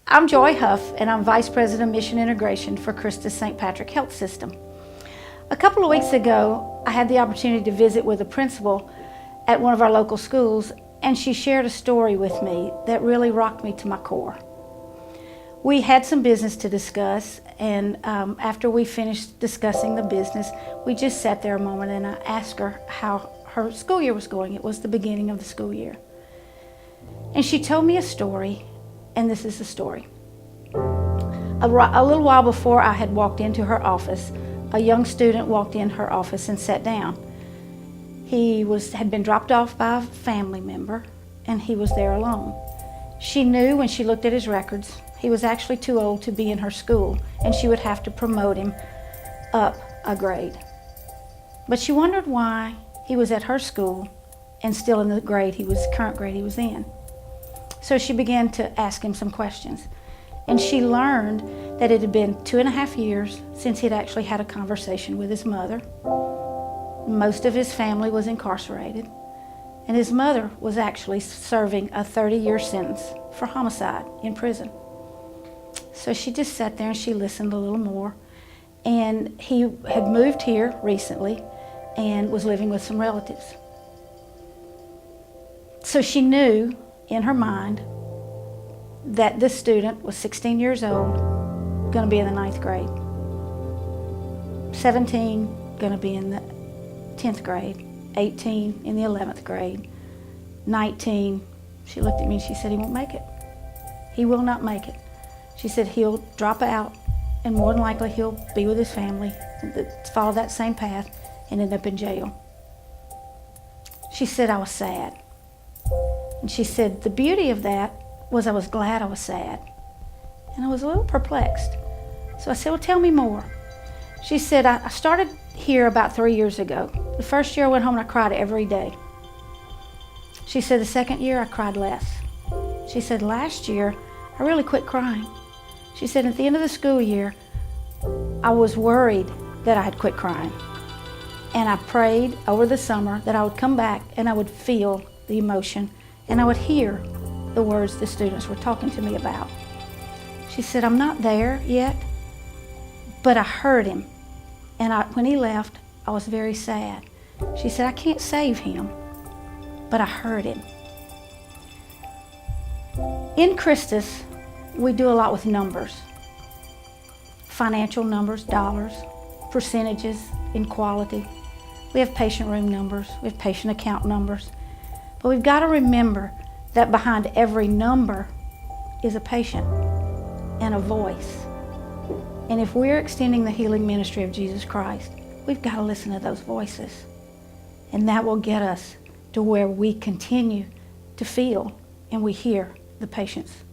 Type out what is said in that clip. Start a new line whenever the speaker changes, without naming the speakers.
I'm Joy Huff, and I'm Vice President of Mission Integration for Christus St. Patrick Health System. A couple of weeks ago, I had the opportunity to visit with a principal at one of our local schools, and she shared a story with me that really rocked me to my core. We had some business to discuss, and after we finished discussing the business, we just sat there a moment and I asked her how her school year was going. It was the beginning of the school year. And she told me a story, and this is the story. A little while before I had walked into her office, a young student walked in her office and sat down. He had been dropped off by a family member, and he was there alone. She knew when she looked at his records, he was actually too old to be in her school, and she would have to promote him up a grade. But she wondered why he was at her school and still in the current grade he was in. So she began to ask him some questions. And she learned that it had been 2.5 years since he'd actually had a conversation with his mother. Most of his family was incarcerated, and his mother was actually serving a 30-year sentence for homicide in prison. So she just sat there and she listened a little more. And he had moved here recently and was living with some relatives. So she knew in her mind that this student was 16 years old, going to be in the 9th grade. 17, going to be in the 10th grade. 18, in the 11th grade. 19, she looked at me and she said, he won't make it. He will not make it. She said he'll drop out, and more than likely he'll be with his family, follow that same path, and end up in jail. She said I was sad. And she said the beauty of that was I was glad I was sad. And I was a little perplexed. So I said, well, tell me more. She said, I started here about 3 years ago. The first year I went home and I cried every day. She said the second year I cried less. She said last year I really quit crying. She said at the end of the school year I was worried that I had quit crying. And I prayed over the summer that I would come back and I would feel the emotion and I would hear the words the students were talking to me about. She said, I'm not there yet, but I heard him. And when he left, I was very sad. She said, I can't save him, but I heard him. In Christus, we do a lot with numbers. Financial numbers, dollars, percentages, inequality. We have patient room numbers, we have patient account numbers. But we've got to remember that behind every number is a patient and a voice. And if we're extending the healing ministry of Jesus Christ, we've got to listen to those voices. And that will get us to where we continue to feel and we hear the patient's